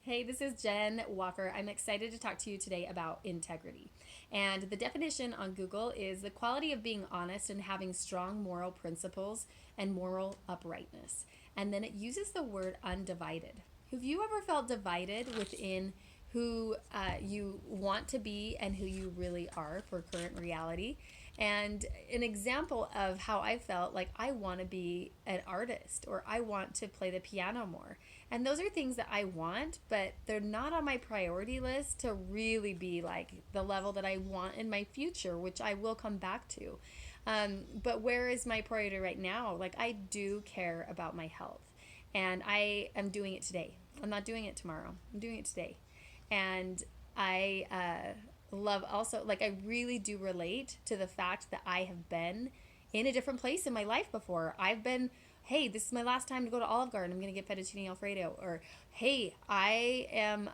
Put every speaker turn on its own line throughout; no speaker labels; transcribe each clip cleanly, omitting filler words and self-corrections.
Hey, this is Jen Walker. I'm excited to talk to you today about integrity. And the definition on Google is the quality of being honest and having strong moral principles and moral uprightness. And then it uses the word undivided. Have you ever felt divided within who you want to be and who you really are for current reality? And an example of how I felt like I want to be an artist or I want to play the piano more. And those are things that I want, but they're not on my priority list to really be like the level that I want in my future, which I will come back to. But where is my priority right now? Like, I do care about my health, and I am doing it today. I'm not doing it tomorrow, I'm doing it today. And I love also, like, I really do relate to the fact that I have been in a different place in my life before. I've been, hey, this is my last time to go to Olive Garden. I'm going to get fettuccine Alfredo. Or, hey, I am,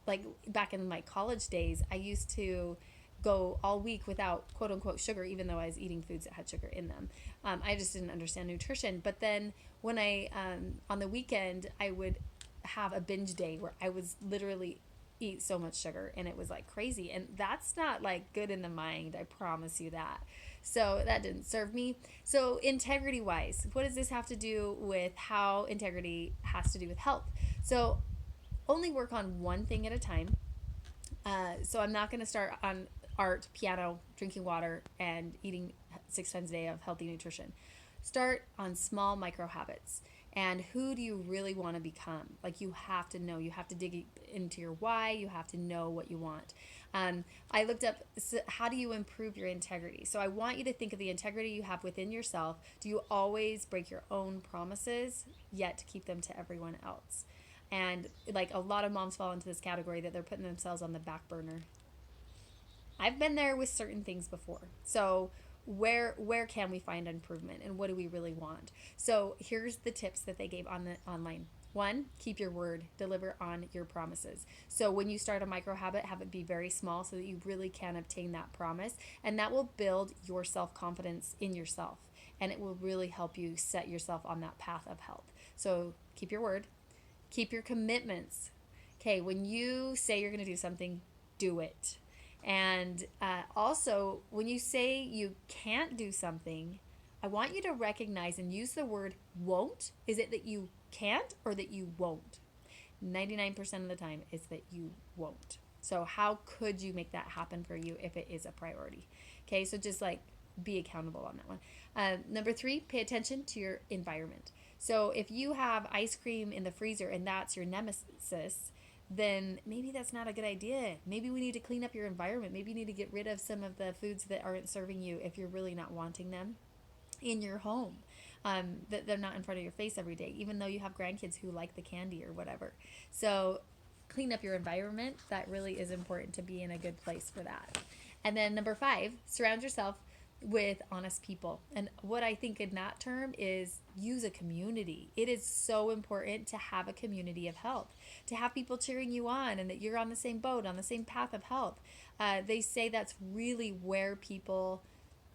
like, back in my college days, I used to go all week without quote unquote sugar, even though I was eating foods that had sugar in them. I just didn't understand nutrition. But then when on the weekend, I would have a binge day where I was literally eat so much sugar and it was like crazy, and that's not like good in the mind, I promise you that. So that didn't serve me. So integrity wise, what does this have to do with how integrity has to do with health? So only work on one thing at a time. So I'm not going to start on art, piano, drinking water, and eating 6 times a day of healthy nutrition. Start on small micro habits. And who do you really want to become? Like, you have to know. You have to dig into your why. You have to know what you want. I looked up, so how do you improve your integrity? So I want you to think of the integrity you have within yourself. Do you always break your own promises, yet keep them to everyone else? And like, a lot of moms fall into this category that they're putting themselves on the back burner. I've been there with certain things before. So where can we find improvement, and what do we really want? So here's the tips that they gave on the online. One, keep your word, deliver on your promises. So when you start a micro habit, have it be very small so that you really can obtain that promise, and that will build your self confidence in yourself, and it will really help you set yourself on that path of health. So keep your word, keep your commitments. Okay, when you say you're going to do something, do it. And also, when you say you can't do something, I want you to recognize and use the word won't. Is it that you can't or that you won't? 99% of the time, it's that you won't. So, how could you make that happen for you if it is a priority? Okay, so just like be accountable on that one. Number three, pay attention to your environment. So, if you have ice cream in the freezer and that's your nemesis, then maybe that's not a good idea. Maybe we need to clean up your environment. Maybe you need to get rid of some of the foods that aren't serving you if you're really not wanting them in your home. That they're not in front of your face every day, even though you have grandkids who like the candy or whatever. So clean up your environment. That really is important to be in a good place for that. And then number five, surround yourself with honest people. And what I think in that term is use a community. It is so important to have a community of health, to have people cheering you on and that you're on the same boat, on the same path of health. They say that's really where people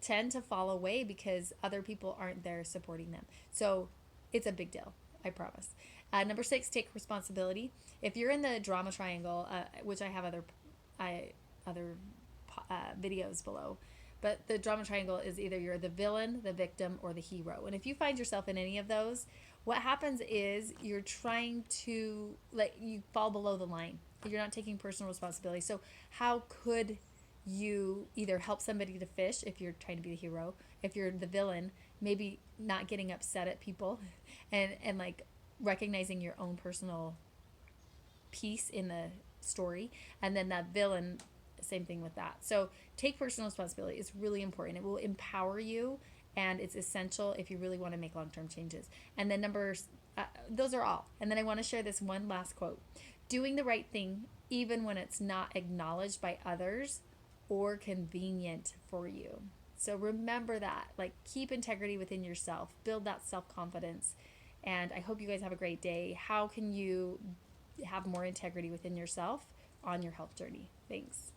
tend to fall away because other people aren't there supporting them. So it's a big deal, I promise. Number six, take responsibility. If you're in the drama triangle, which I have other videos below, but the drama triangle is either you're the villain, the victim, or the hero. And if you find yourself in any of those, what happens is you're trying to, like, you fall below the line. You're not taking personal responsibility. So how could you either help somebody to fish if you're trying to be the hero, if you're the villain, maybe not getting upset at people and like recognizing your own personal piece in the story, and then that villain, same thing with that. So take personal responsibility. It's really important. It will empower you, and it's essential if you really want to make long-term changes. And then those are all. And then I want to share this one last quote: doing the right thing even when it's not acknowledged by others or convenient for you. So remember that. Like, keep integrity within yourself, build that self-confidence. And I hope you guys have a great day. How can you have more integrity within yourself on your health journey? Thanks.